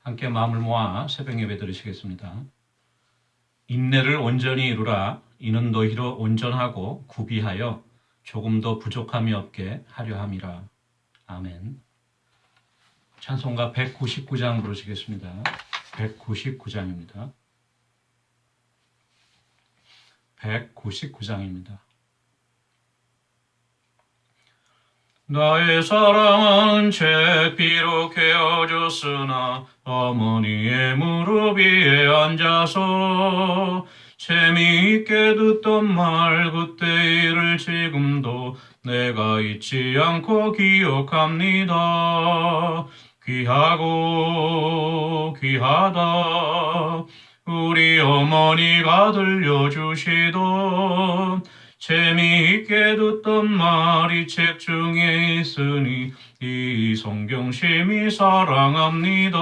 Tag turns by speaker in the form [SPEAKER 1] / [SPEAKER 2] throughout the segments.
[SPEAKER 1] 함께 마음을 모아 새벽 예배 드리시겠습니다. 인내를 온전히 이루라. 이는 너희로 온전하고 구비하여 조금도 부족함이 없게 하려 함이라. 아멘. 찬송가 199장 부르시겠습니다. 199장입니다. 199장입니다. 나의 사랑은 책 비록 헤어졌으나 어머니의 무릎 위에 앉아서 재미있게 듣던 말 그때 일을 지금도 내가 잊지 않고 기억합니다. 귀하고 귀하다 우리 어머니가 들려주시던 재미있게 듣던 말이 책 중에 있으니 이 성경심이 사랑합니다.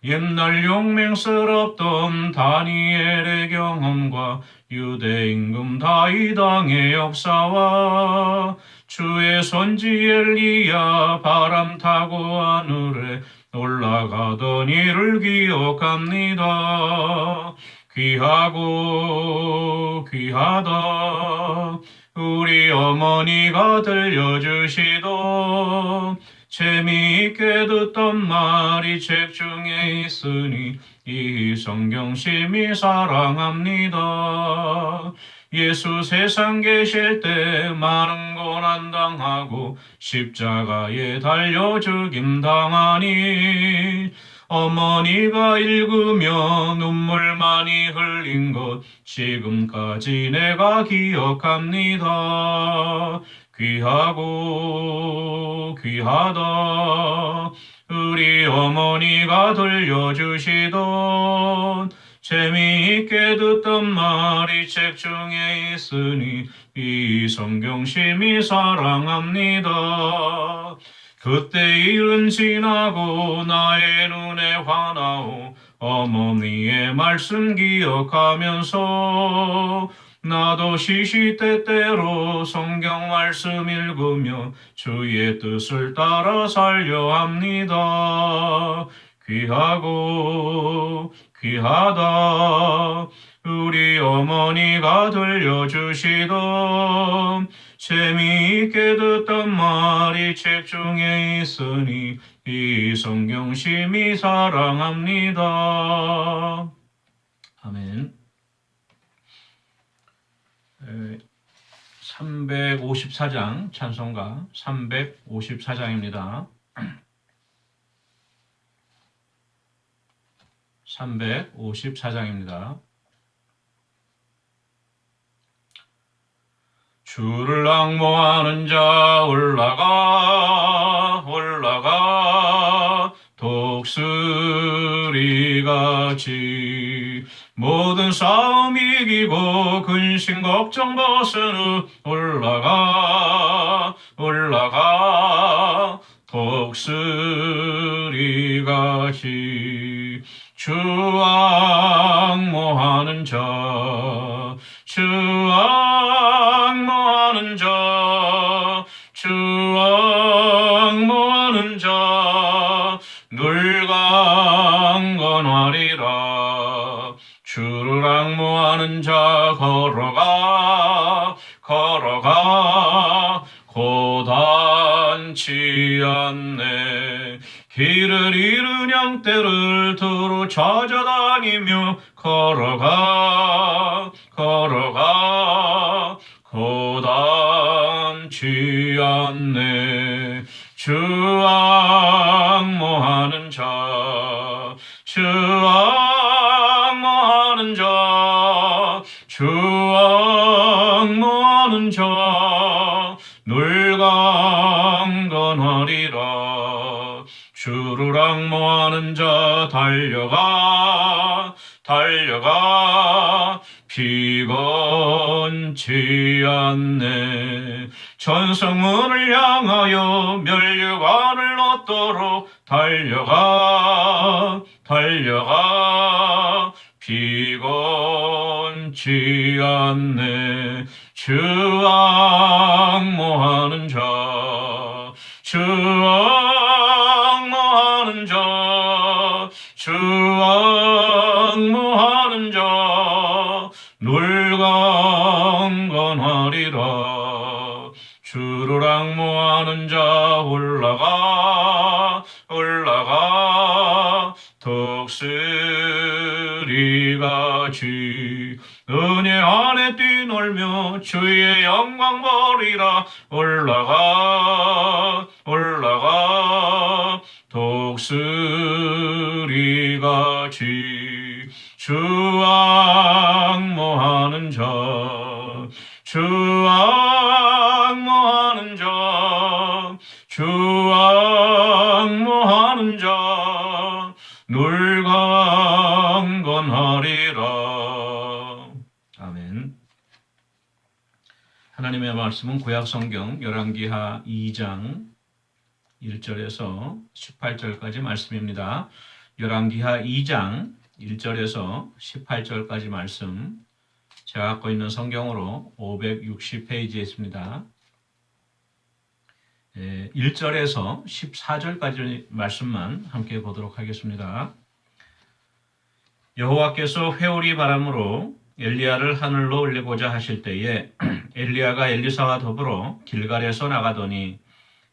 [SPEAKER 1] 옛날 용맹스럽던 다니엘의 경험과 유대 임금 다윗왕의 역사와 주의 선지 엘리야 바람 타고 하늘에 올라가던 일을 기억합니다. 귀하고 귀하다 우리 어머니가 들려주시던 재미있게 듣던 말이 책 중에 있으니 이 성경심이 사랑합니다. 예수 세상 계실 때 많은 고난 당하고 십자가에 달려 죽임 당하니 어머니가 읽으며 눈물 많이 흘린 것 지금까지 내가 기억합니다. 귀하고 귀하다 우리 어머니가 들려주시던 재미있게 듣던 말이 책 중에 있으니 이 성경심이 사랑합니다. 그때 일은 지나고 나의 눈에 화나오 어머니의 말씀 기억하면서 나도 시시때때로 성경 말씀 읽으며 주의 뜻을 따라 살려 합니다. 귀하고 귀하다 우리 어머니가 들려주시던 재미있게 듣던 말이 책 중에 있으니 이 성경심이 사랑합니다. 아멘. 354장 찬송가 354장입니다. 354장입니다. 주를 앙모하는 자 올라가 독수리같이 모든 싸움 이기고 근심 걱정 벗은 후 올라가 독수리같이 주 앙모하는 자 늘 강건하리라. 주를 앙모하는 자 걸어가 고단치 않네. 길을 잃은 양떼를 두루 찾아다니며 걸어가 고단치 않네. 주 앙모하는 자 늘 강건하리라. 주를 앙모하는 자 달려가 피곤치 않네. 천성문을 향하여 멸류관을 얻도록 달려가 피곤치 않네. 주 앙모하는 자 주 악무하는 자 놀강건하리라. 주를 악무하는 자 올라가 독수리같이 은혜 안에 뛰놀며 주의 영광 보리라. 올라가 독수리같이 주 악무하는 자 놀강건하리라. 아멘. 하나님의 말씀은 구약성경 열왕기하 2장 1절에서 18절까지 말씀입니다. 열왕기하 2장 1절에서 18절까지 말씀, 제가 갖고 있는 성경으로 560페이지에 있습니다. 1절에서 14절까지 말씀만 함께 보도록 하겠습니다. 여호와께서 회오리 바람으로 엘리야를 하늘로 올리고자 하실 때에 엘리야가 엘리사와 더불어 길갈에서 나가더니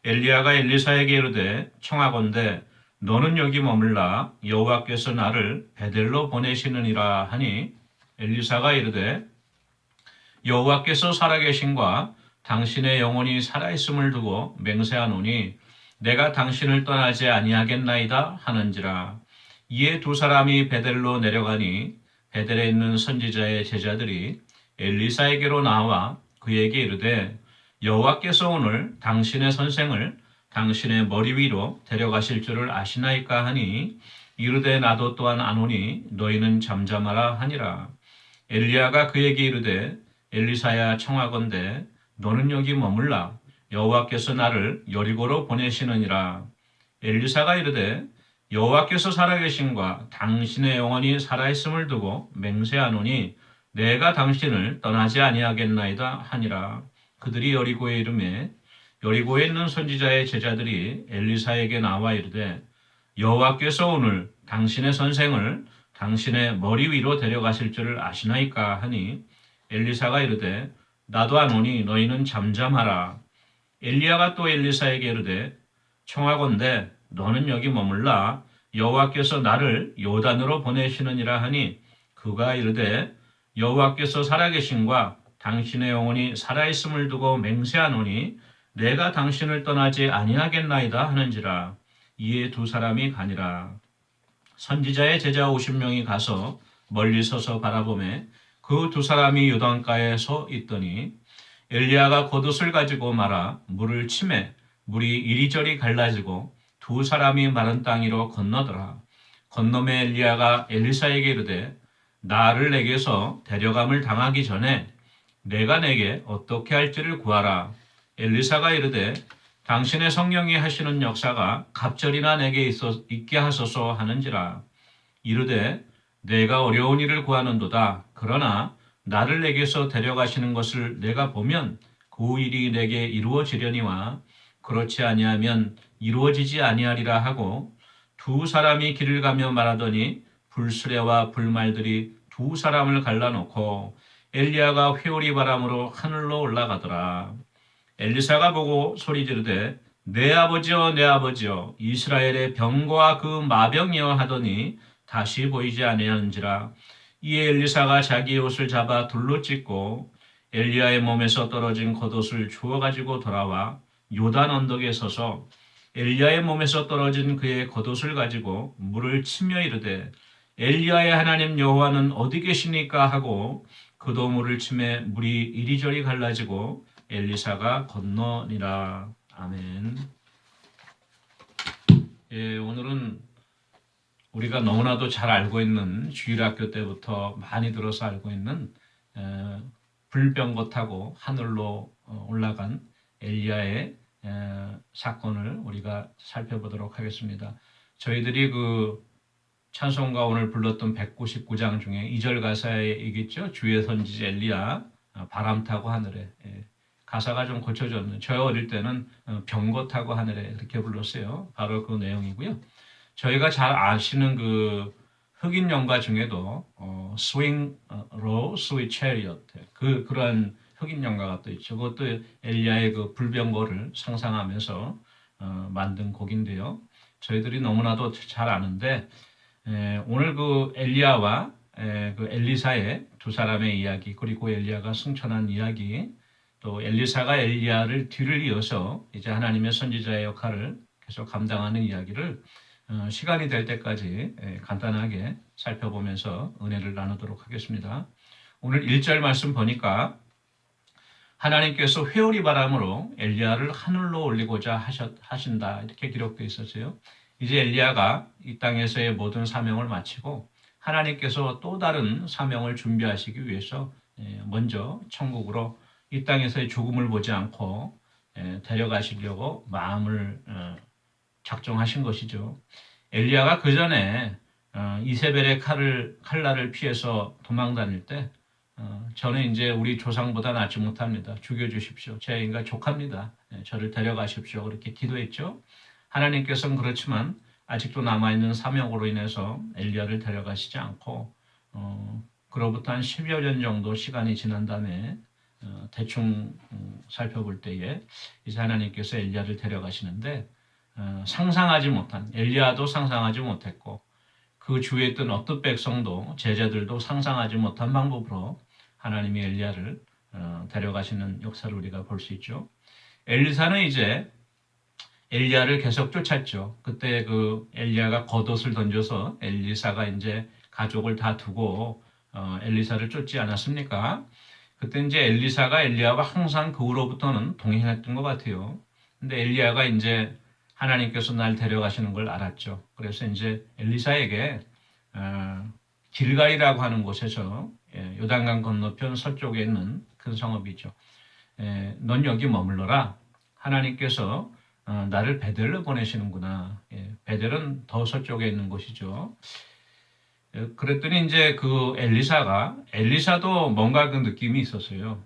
[SPEAKER 1] 엘리야가 엘리사에게 이르되 청하건대 너는 여기 머물라 여호와께서 나를 베델로 보내시느니라 하니 엘리사가 이르되 여호와께서 살아계신과 당신의 영혼이 살아있음을 두고 맹세하노니 내가 당신을 떠나지 아니하겠나이다 하는지라. 이에 두 사람이 베델로 내려가니 베델에 있는 선지자의 제자들이 엘리사에게로 나와 그에게 이르되 여호와께서 오늘 당신의 선생을 당신의 머리 위로 데려가실 줄을 아시나이까 하니 이르되 나도 또한 아노니 너희는 잠잠하라 하니라. 엘리야가 그에게 이르되 엘리사야 청하건대 너는 여기 머물라 여호와께서 나를 여리고로 보내시느니라. 엘리사가 이르되 여호와께서 살아계신과 당신의 영혼이 살아있음을 두고 맹세하노니 내가 당신을 떠나지 아니하겠나이다 하니라. 그들이 여리고에 이르매 여리고에 있는 선지자의 제자들이 엘리사에게 나와 이르되 여호와께서 오늘 당신의 선생을 당신의 머리 위로 데려가실 줄을 아시나이까 하니 엘리사가 이르되 나도 아노니 너희는 잠잠하라. 엘리야가 또 엘리사에게 이르되 청하건대 너는 여기 머물라 여호와께서 나를 요단으로 보내시느니라 하니 그가 이르되 여호와께서 살아계신과 당신의 영혼이 살아있음을 두고 맹세하노니 내가 당신을 떠나지 아니하겠나이다 하는지라. 이에 두 사람이 가니라. 선지자의 제자 50명이 가서 멀리 서서 바라보매 그 두 사람이 요단가에 서 있더니 엘리야가 겉옷을 가지고 말아 물을 치매 물이 이리저리 갈라지고 두 사람이 마른 땅 위로 건너더라. 건너매 엘리야가 엘리사에게 이르되 나를 내게서 데려감을 당하기 전에 내가 내게 어떻게 할지를 구하라. 엘리사가 이르되 당신의 성령이 하시는 역사가 갑절이나 내게 있게 하소서 하는지라. 이르되 내가 어려운 일을 구하는도다. 그러나 나를 내게서 데려가시는 것을 내가 보면 그 일이 내게 이루어지려니와 그렇지 아니하면 이루어지지 아니하리라 하고 두 사람이 길을 가며 말하더니 불수레와 불말들이 두 사람을 갈라놓고 엘리야가 회오리 바람으로 하늘로 올라가더라. 엘리사가 보고 소리 지르되 내 아버지여 내 아버지여 이스라엘의 병과 그 마병이여 하더니 다시 보이지 아니하는지라. 이에 엘리사가 자기의 옷을 잡아 둘로 찢고 엘리야의 몸에서 떨어진 겉옷을 주워 가지고 돌아와 요단 언덕에 서서 엘리야의 몸에서 떨어진 그의 겉옷을 가지고 물을 치며 이르되 엘리야의 하나님 여호와는 어디 계시니까 하고 그도 물을 치매 물이 이리저리 갈라지고 엘리사가 건너니라. 아멘. 오늘은 우리가 너무나도 잘 알고 있는 주일학교 때부터 많이 들어서 알고 있는 불병거 타고 하늘로 올라간 엘리야의 사건을 우리가 살펴보도록 하겠습니다. 저희들이 그 찬송가 오늘 불렀던 199장 중에 2절 가사에 있겠죠. 주의 선지자 엘리야 바람 타고 하늘에. 가사가 좀 고쳐졌는. 저 어릴 때는 병거 타고 하늘에 이렇게 불렀어요. 바로 그 내용이고요. 저희가 잘 아시는 그 흑인 연가 중에도 스윙 로우 스윗 체리엇 그러한 흑인 연가가 또 있죠. 그것도 엘리야의 그 불병거를 상상하면서 만든 곡인데요. 저희들이 너무나도 잘 아는데 오늘 그 엘리야와 그 엘리사의 두 사람의 이야기 그리고 엘리야가 승천한 이야기 또 엘리사가 엘리야를 뒤를 이어서 이제 하나님의 선지자의 역할을 계속 감당하는 이야기를 시간이 될 때까지 간단하게 살펴보면서 은혜를 나누도록 하겠습니다. 오늘 1절 말씀 보니까 하나님께서 회오리 바람으로 엘리야를 하늘로 올리고자 하신다 이렇게 기록되어 있었어요. 이제 엘리야가 이 땅에서의 모든 사명을 마치고 하나님께서 또 다른 사명을 준비하시기 위해서 먼저 천국으로 이 땅에서의 죽음을 보지 않고 데려가시려고 마음을 작정하신 것이죠. 엘리야가 그 전에 이세벨의 칼날을 피해서 도망 다닐 때 저는 이제 우리 조상보다 낫지 못합니다. 죽여주십시오. 제 인간 족합니다. 저를 데려가십시오. 그렇게 기도했죠. 하나님께서는 그렇지만 아직도 남아있는 사명으로 인해서 엘리야를 데려가시지 않고 그로부터 한 10여 년 정도 시간이 지난 다음에 대충 살펴볼 때에 이제 하나님께서 엘리야를 데려가시는데 상상하지 못한 엘리야도 상상하지 못했고 그 주위에 있던 어떤 백성도 제자들도 상상하지 못한 방법으로 하나님이 엘리야를 데려가시는 역사를 우리가 볼 수 있죠. 엘리사는 이제 엘리야를 계속 쫓았죠. 그때 그 엘리야가 겉옷을 던져서 엘리사가 이제 가족을 다 두고 엘리사를 쫓지 않았습니까? 그때 이제 엘리사가 엘리야와 항상 그 후로부터는 동행했던 것 같아요. 근데 엘리야가 이제 하나님께서 날 데려가시는 걸 알았죠. 그래서 이제 엘리사에게 길갈이라고 하는 곳에서 요단강 건너편 서쪽에 있는 큰 성읍이죠. 넌 여기 머물러라. 하나님께서 나를 베델로 보내시는구나. 베델은 더 서쪽에 있는 곳이죠. 그랬더니 이제 그 엘리사도 뭔가 그 느낌이 있었어요.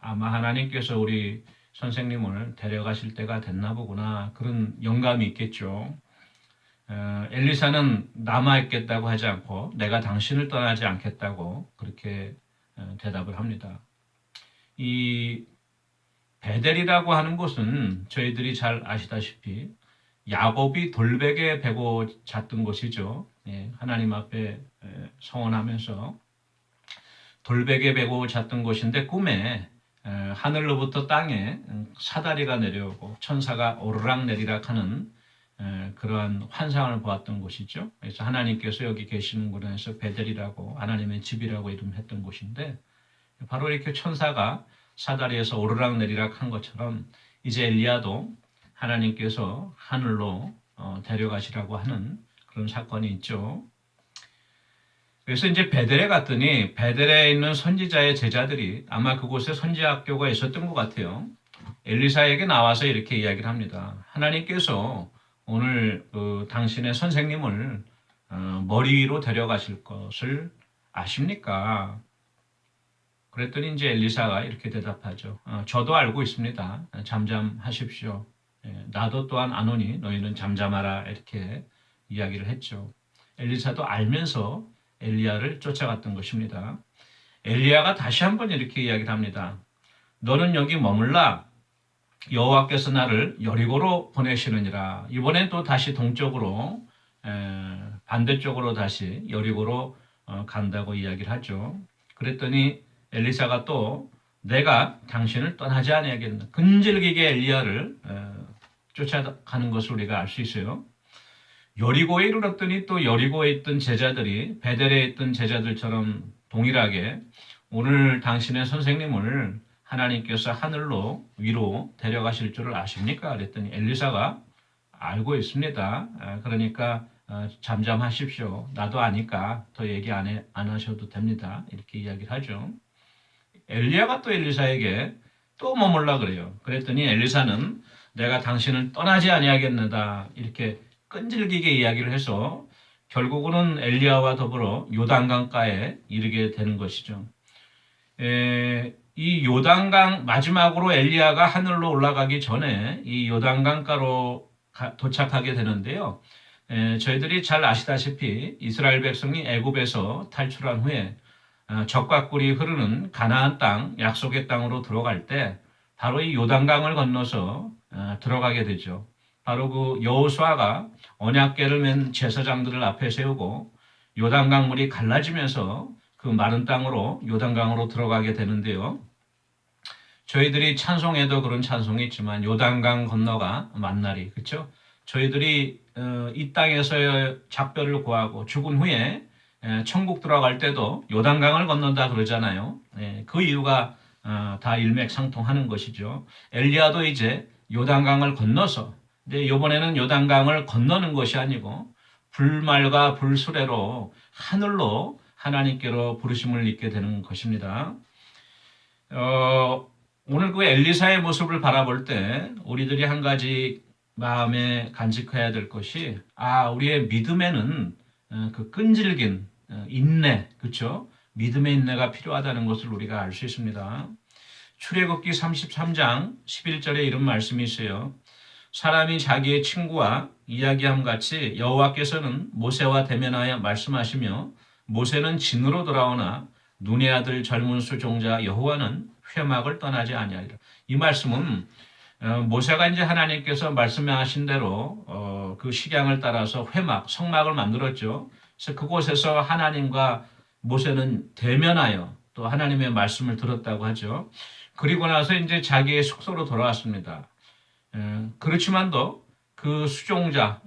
[SPEAKER 1] 아마 하나님께서 우리 선생님을 데려가실 때가 됐나 보구나. 그런 영감이 있겠죠. 엘리사는 남아있겠다고 하지 않고 내가 당신을 떠나지 않겠다고 그렇게 대답을 합니다. 이 베델이라고 하는 곳은 저희들이 잘 아시다시피 야곱이 돌베개 베고 잤던 곳이죠. 하나님 앞에 서원하면서 돌베개 베고 잤던 곳인데 꿈에 하늘로부터 땅에 사다리가 내려오고 천사가 오르락내리락 하는 그러한 환상을 보았던 곳이죠. 그래서 하나님께서 여기 계시는구나 해서 베델이라고 하나님의 집이라고 이름했던 곳인데 바로 이렇게 천사가 사다리에서 오르락내리락 한 것처럼 이제 엘리야도 하나님께서 하늘로 데려가시라고 하는 그런 사건이 있죠. 그래서 이제 베델에 갔더니 베델에 있는 선지자의 제자들이 아마 그곳에 선지학교가 있었던 것 같아요. 엘리사에게 나와서 이렇게 이야기를 합니다. 하나님께서 오늘 당신의 선생님을 머리 위로 데려가실 것을 아십니까? 그랬더니 이제 엘리사가 이렇게 대답하죠. 저도 알고 있습니다. 잠잠하십시오. 나도 또한 아노니 너희는 잠잠하라 이렇게 이야기를 했죠. 엘리사도 알면서 엘리야를 쫓아갔던 것입니다. 엘리야가 다시 한번 이렇게 이야기를 합니다. 너는 여기 머물라. 여호와께서 나를 여리고로 보내시느니라. 이번엔 또 다시 동쪽으로 반대쪽으로 다시 여리고로 간다고 이야기를 하죠. 그랬더니 엘리사가 또 내가 당신을 떠나지 아니하겠나. 근질기게 엘리야를 쫓아가는 것을 우리가 알 수 있어요. 여리고에 이르렀더니 또 여리고에 있던 제자들이 베델에 있던 제자들처럼 동일하게 오늘 당신의 선생님을 하나님께서 하늘로 위로 데려가실 줄을 아십니까? 그랬더니 엘리사가 알고 있습니다. 그러니까 잠잠하십시오. 나도 아니까 더 얘기 안 하셔도 됩니다. 이렇게 이야기를 하죠. 엘리야가 또 엘리사에게 또 머물라 그래요. 그랬더니 엘리사는 내가 당신을 떠나지 아니하겠느다 이렇게 끈질기게 이야기를 해서 결국은 엘리야와 더불어 요단강가에 이르게 되는 것이죠. 이 요단강 마지막으로 엘리야가 하늘로 올라가기 전에 이 요단강가로 도착하게 되는데요. 저희들이 잘 아시다시피 이스라엘 백성이 애굽에서 탈출한 후에 적과 꿀이 흐르는 가나안 땅, 약속의 땅으로 들어갈 때 바로 이 요단강을 건너서 들어가게 되죠. 바로 그 여호수아가 언약궤를 맨 제사장들을 앞에 세우고 요단강 물이 갈라지면서 그 마른 땅으로 요단강으로 들어가게 되는데요. 저희들이 찬송에도 그런 찬송이 있지만 요단강 건너가 만나리, 그렇죠? 저희들이 이 땅에서의 작별을 구하고 죽은 후에 천국 들어갈 때도 요단강을 건넌다 그러잖아요. 그 이유가 다 일맥상통하는 것이죠. 엘리야도 이제 요단강을 건너서, 근데 이번에는 요단강을 건너는 것이 아니고 불말과 불수레로 하늘로 하나님께로 부르심을 입게 되는 것입니다. 오늘 그 엘리사의 모습을 바라볼 때 우리들이 한 가지 마음에 간직해야 될 것이, 우리의 믿음에는 그 끈질긴 인내, 그렇죠? 믿음의 인내가 필요하다는 것을 우리가 알 수 있습니다. 출애굽기 33장 11절에 이런 말씀이 있어요. 사람이 자기의 친구와 이야기함 같이 여호와께서는 모세와 대면하여 말씀하시며 모세는 진으로 돌아오나 눈의 아들 젊은 수종자 여호와는 회막을 떠나지 아니하리라. 이 말씀은 모세가 이제 하나님께서 말씀하신 대로 그 식양을 따라서 회막, 성막을 만들었죠. 그래서 그곳에서 하나님과 모세는 대면하여 또 하나님의 말씀을 들었다고 하죠. 그리고 나서 이제 자기의 숙소로 돌아왔습니다. 그렇지만도 그 수종자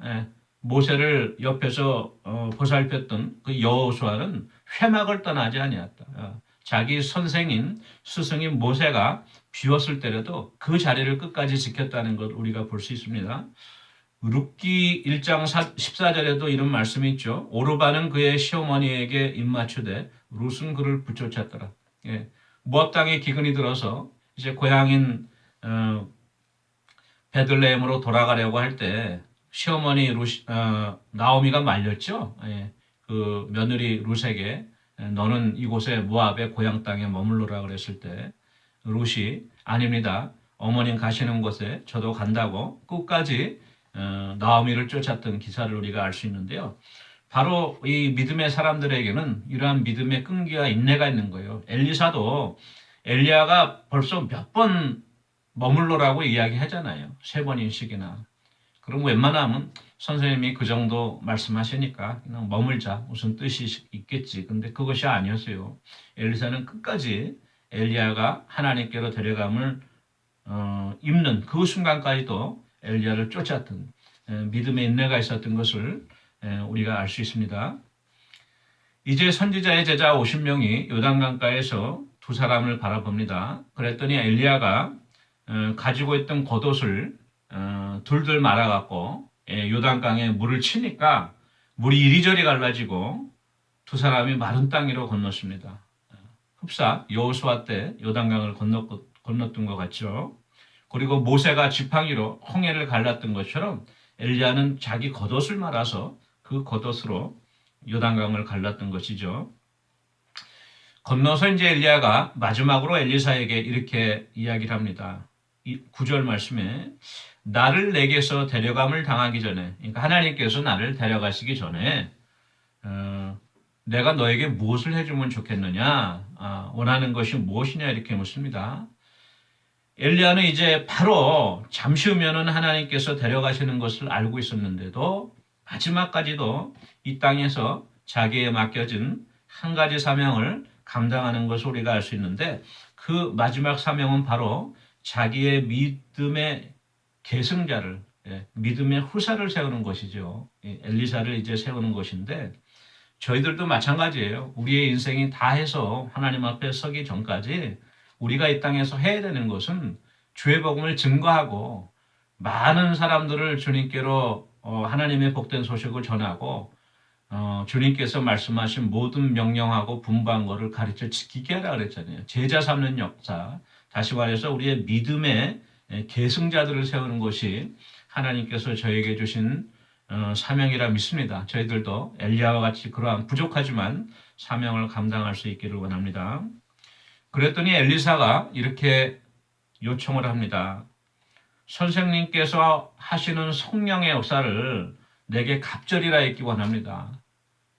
[SPEAKER 1] 모세를 옆에서 보살폈던 그 여호수아는 회막을 떠나지 아니었다. 자기 선생인 스승인 모세가 비웠을 때라도 그 자리를 끝까지 지켰다는 것 우리가 볼 수 있습니다. 룻기 1장 14절에도 이런 말씀이 있죠. 오르바는 그의 시어머니에게 입맞추되 룻은 그를 붙여쳤더라. 모압 땅에 기근이 들어서 이제 고향인 베들레헴으로 돌아가려고 할 때 시어머니 나오미가 말렸죠. 그 며느리 룻에게 너는 이곳에 모압의 고향 땅에 머물러라 그랬을 때 룻이 아닙니다. 어머님 가시는 곳에 저도 간다고 끝까지 나오미를 쫓았던 기사를 우리가 알 수 있는데요. 바로 이 믿음의 사람들에게는 이러한 믿음의 끈기와 인내가 있는 거예요. 엘리사도 엘리야가 벌써 몇 번 머물러라고 이야기하잖아요. 3번인씩이나. 그럼 웬만하면 선생님이 그 정도 말씀하시니까 그냥 머물자 무슨 뜻이 있겠지. 근데 그것이 아니었어요. 엘리사는 끝까지 엘리야가 하나님께로 데려감을 입는 그 순간까지도 엘리야를 쫓았던 믿음의 인내가 있었던 것을 우리가 알 수 있습니다. 이제 선지자의 제자 50명이 요단강가에서 두 사람을 바라봅니다. 그랬더니 엘리야가 가지고 있던 겉옷을 둘둘 말아갖고 요단강에 물을 치니까 물이 이리저리 갈라지고 두 사람이 마른 땅 위로 건넜습니다. 흡사 여호수아 때 요단강을 건넜던 것 같죠. 그리고 모세가 지팡이로 홍해를 갈랐던 것처럼 엘리야는 자기 겉옷을 말아서 그 겉옷으로 요단강을 갈랐던 것이죠. 건너서 이제 엘리야가 마지막으로 엘리사에게 이렇게 이야기를 합니다. 9절 말씀에 나를 내게서 데려감을 당하기 전에, 그러니까 하나님께서 나를 데려가시기 전에 내가 너에게 무엇을 해주면 좋겠느냐, 원하는 것이 무엇이냐 이렇게 묻습니다. 엘리야는 이제 바로 잠시 후면은 하나님께서 데려가시는 것을 알고 있었는데도 마지막까지도 이 땅에서 자기에 맡겨진 한 가지 사명을 감당하는 것을 우리가 알 수 있는데 그 마지막 사명은 바로 자기의 믿음의 계승자를, 믿음의 후사를 세우는 것이죠. 엘리사를 이제 세우는 것인데 저희들도 마찬가지예요. 우리의 인생이 다 해서 하나님 앞에 서기 전까지 우리가 이 땅에서 해야 되는 것은 주의 복음을 증거하고 많은 사람들을 주님께로 하나님의 복된 소식을 전하고 주님께서 말씀하신 모든 명령하고 분부한 것을 가르쳐 지키게 하라 그랬잖아요. 제자 삼는 역사. 다시 말해서 우리의 믿음의 계승자들을 세우는 것이 하나님께서 저에게 주신 사명이라 믿습니다. 저희들도 엘리야와 같이 그러한 부족하지만 사명을 감당할 수 있기를 원합니다. 그랬더니 엘리사가 이렇게 요청을 합니다. 선생님께서 하시는 성령의 역사를 내게 갑절이라 있기 원합니다.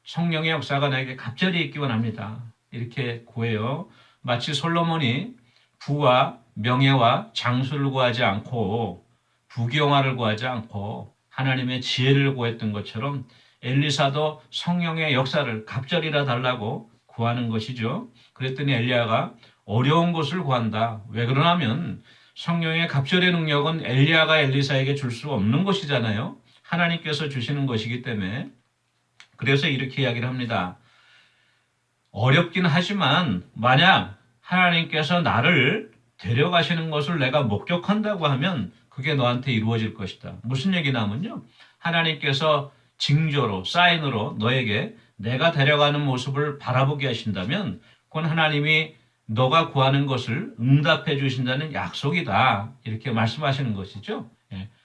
[SPEAKER 1] 성령의 역사가 내게 갑절이 있기 원합니다. 이렇게 구해요. 마치 솔로몬이 부와 명예와 장수를 구하지 않고 부귀영화를 구하지 않고 하나님의 지혜를 구했던 것처럼 엘리사도 성령의 역사를 갑절이라 달라고 구하는 것이죠. 그랬더니 엘리야가 어려운 것을 구한다. 왜 그러냐면 성령의 갑절의 능력은 엘리야가 엘리사에게 줄 수 없는 것이잖아요. 하나님께서 주시는 것이기 때문에. 그래서 이렇게 이야기를 합니다. 어렵긴 하지만 만약 하나님께서 나를 데려가시는 것을 내가 목격한다고 하면 그게 너한테 이루어질 것이다. 무슨 얘기냐면요. 하나님께서 징조로, 사인으로 너에게 내가 데려가는 모습을 바라보게 하신다면 그건 하나님이 너가 구하는 것을 응답해 주신다는 약속이다. 이렇게 말씀하시는 것이죠.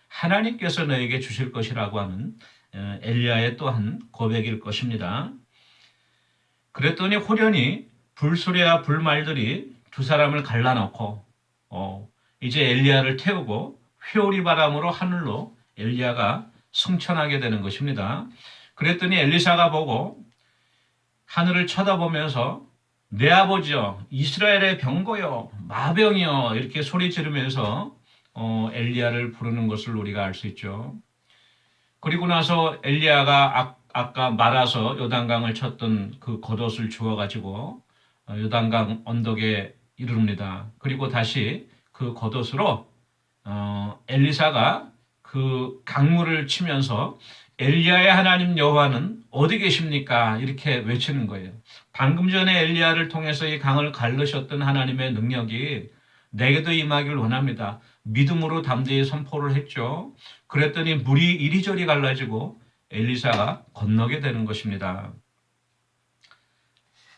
[SPEAKER 1] 하나님께서 너에게 주실 것이라고 하는 엘리야의 또한 고백일 것입니다. 그랬더니 호련히 불수레와 불말들이 두 사람을 갈라놓고 이제 엘리야를 태우고 회오리 바람으로 하늘로 엘리야가 승천하게 되는 것입니다. 그랬더니 엘리사가 보고 하늘을 쳐다보면서 내 아버지여 이스라엘의 병거여 마병이여 이렇게 소리 지르면서 엘리야를 부르는 것을 우리가 알 수 있죠. 그리고 나서 엘리야가 아까 말아서 요단강을 쳤던 그 겉옷을 주워가지고 요단강 언덕에 이릅니다. 그리고 다시 그 겉옷으로 엘리사가 그 강물을 치면서 엘리야의 하나님 여호와는 어디 계십니까? 이렇게 외치는 거예요. 방금 전에 엘리야를 통해서 이 강을 갈르셨던 하나님의 능력이 내게도 임하기를 원합니다. 믿음으로 담대히 선포를 했죠. 그랬더니 물이 이리저리 갈라지고 엘리사가 건너게 되는 것입니다.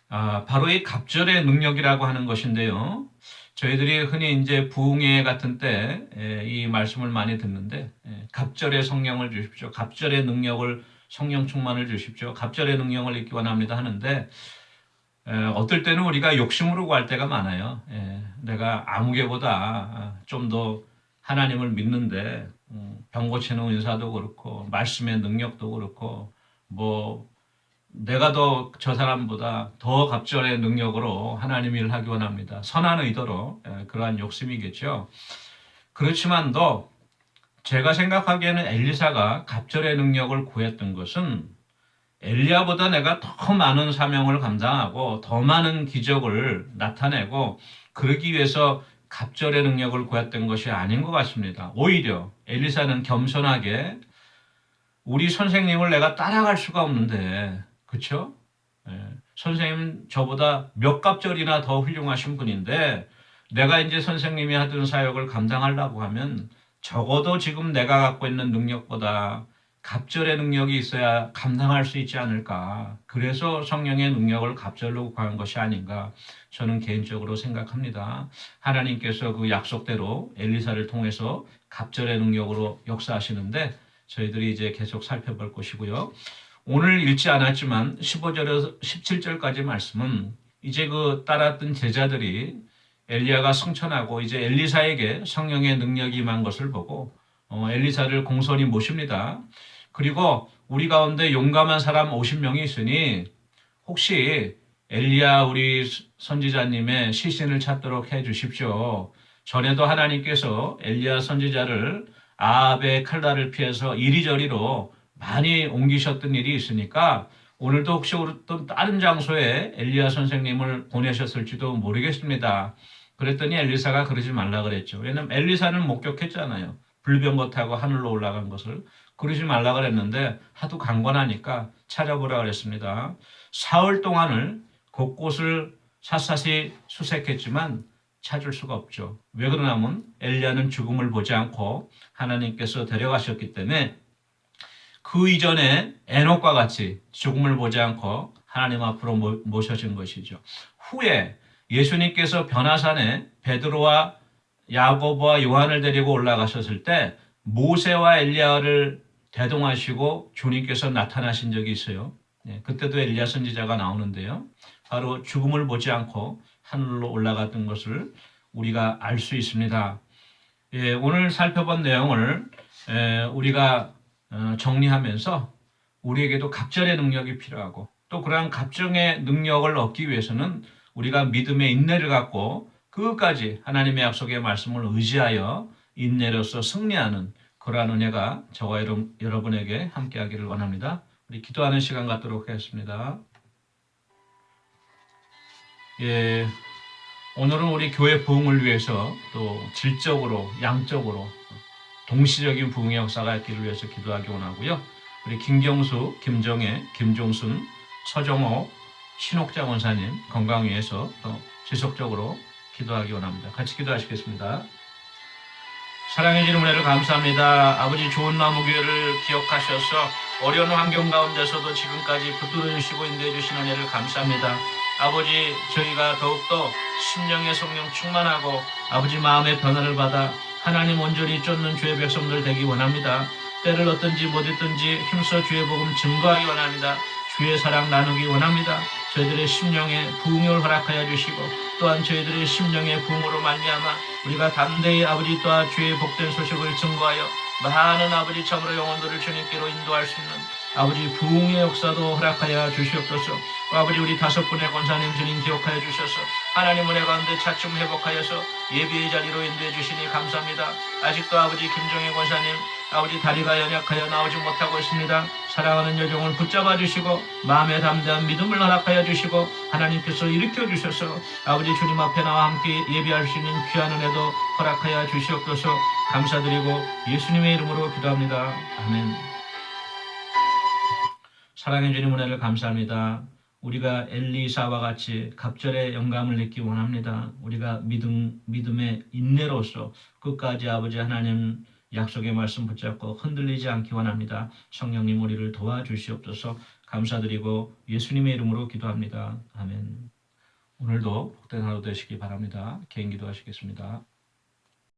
[SPEAKER 1] 바로 이 갑절의 능력이라고 하는 것인데요. 저희들이 흔히 이제 부흥회 같은 때 이 말씀을 많이 듣는데 갑절의 성령을 주십시오. 갑절의 능력을 성령 충만을 주십시오. 갑절의 능력을 입기 원합니다 하는데 어떨 때는 우리가 욕심으로 구할 때가 많아요. 내가 아무개보다 좀 더 하나님을 믿는데 병 고치는 은사도 그렇고 말씀의 능력도 그렇고 뭐 내가 더 저 사람보다 더 갑절의 능력으로 하나님 일을 하기 원합니다. 선한 의도로 그러한 욕심이겠죠. 그렇지만도 제가 생각하기에는 엘리사가 갑절의 능력을 구했던 것은 엘리야보다 내가 더 많은 사명을 감당하고 더 많은 기적을 나타내고 그러기 위해서 갑절의 능력을 구했던 것이 아닌 것 같습니다. 오히려 엘리사는 겸손하게 우리 선생님을 내가 따라갈 수가 없는데 그렇죠? 선생님 저보다 몇 갑절이나 더 훌륭하신 분인데 내가 이제 선생님이 하던 사역을 감당하려고 하면 적어도 지금 내가 갖고 있는 능력보다 갑절의 능력이 있어야 감당할 수 있지 않을까. 그래서 성령의 능력을 갑절로 구한 것이 아닌가 저는 개인적으로 생각합니다. 하나님께서 그 약속대로 엘리사를 통해서 갑절의 능력으로 역사하시는데 저희들이 이제 계속 살펴볼 것이고요. 오늘 읽지 않았지만 15절에서 17절까지 말씀은 이제 그 따랐던 제자들이 엘리야가 승천하고 이제 엘리사에게 성령의 능력이 임한 것을 보고 엘리사를 공손히 모십니다. 그리고 우리 가운데 용감한 사람 50명이 있으니 혹시 엘리야 우리 선지자님의 시신을 찾도록 해 주십시오. 전에도 하나님께서 엘리야 선지자를 아합의 칼날을 피해서 이리저리로 많이 옮기셨던 일이 있으니까 오늘도 혹시 어떤 다른 장소에 엘리야 선생님을 보내셨을지도 모르겠습니다. 그랬더니 엘리사가 그러지 말라 그랬죠. 왜냐하면 엘리사는 목격했잖아요. 불병거 타고 하늘로 올라간 것을. 그러지 말라 그랬는데 하도 강권하니까 찾아보라 그랬습니다. 사흘 동안을 곳곳을 샅샅이 수색했지만 찾을 수가 없죠. 왜 그러냐면 엘리야는 죽음을 보지 않고 하나님께서 데려가셨기 때문에 그 이전에 에녹과 같이 죽음을 보지 않고 하나님 앞으로 모셔진 것이죠. 후에 예수님께서 변화산에 베드로와 야고보와 요한을 데리고 올라가셨을 때 모세와 엘리야를 대동하시고 주님께서 나타나신 적이 있어요. 그때도 엘리야 선지자가 나오는데요. 바로 죽음을 보지 않고 하늘로 올라갔던 것을 우리가 알 수 있습니다. 오늘 살펴본 내용을 우리가 정리하면서 우리에게도 갑절의 능력이 필요하고 또 그러한 갑절의 능력을 얻기 위해서는 우리가 믿음의 인내를 갖고 끝까지 하나님의 약속의 말씀을 의지하여 인내로서 승리하는 그러한 은혜가 저와 여러분에게 함께하기를 원합니다. 우리 기도하는 시간 갖도록 하겠습니다. 예, 오늘은 우리 교회 부흥을 위해서 또 질적으로 양적으로 동시적인 부흥의 역사가 있기를 위해서 기도하기 원하고요. 우리 김경수, 김정혜, 김종순, 서정호, 신옥자 원사님 건강 위해서 또 지속적으로 기도하기 원합니다. 같이 기도하시겠습니다. 사랑해 주는 은혜를 감사합니다. 아버지 좋은 나무교회를 기억하셔서 어려운 환경 가운데서도 지금까지 붙들어 주시고 인도해 주신 은혜를 감사합니다. 아버지 저희가 더욱더 심령의 성령 충만하고 아버지 마음의 변화를 받아 하나님 온전히 쫓는 주의 백성들 되기 원합니다. 때를 얻든지 못 얻든지 힘써 주의 복음 증거하기 원합니다. 주의 사랑 나누기 원합니다. 저희들의 심령에 부흥을 허락하여 주시고 또한 저희들의 심령의 부흥으로 말미암아 우리가 담대히 아버지 또한 주의 복된 소식을 증거하여 많은 아버지 참으로 영혼들을 주님께로 인도할 수 있는 아버지 부흥의 역사도 허락하여 주시옵소서. 아버지 우리 5분의 권사님 주님 기억하여 주셔서 하나님 은혜 가운데 차츰 회복하여서 예배의 자리로 인도해 주시니 감사합니다. 아직도 아버지 김정혜 권사님 아버지 다리가 연약하여 나오지 못하고 있습니다. 사랑하는 여종을 붙잡아 주시고 마음에 담대한 믿음을 허락하여 주시고 하나님께서 일으켜 주셔서 아버지 주님 앞에 나와 함께 예배할 수 있는 귀한 은혜도 허락하여 주시옵소서. 감사드리고 예수님의 이름으로 기도합니다. 아멘. 사랑해 주님 은혜를 감사합니다. 우리가 엘리사와 같이 갑절의 영감을 얻기 원합니다. 우리가 믿음의 인내로서 끝까지 아버지 하나님 약속의 말씀 붙잡고 흔들리지 않기 원합니다. 성령님 우리를 도와주시옵소서. 감사드리고 예수님의 이름으로 기도합니다. 아멘. 오늘도 복된 하루 되시기 바랍니다. 개인 기도하시겠습니다.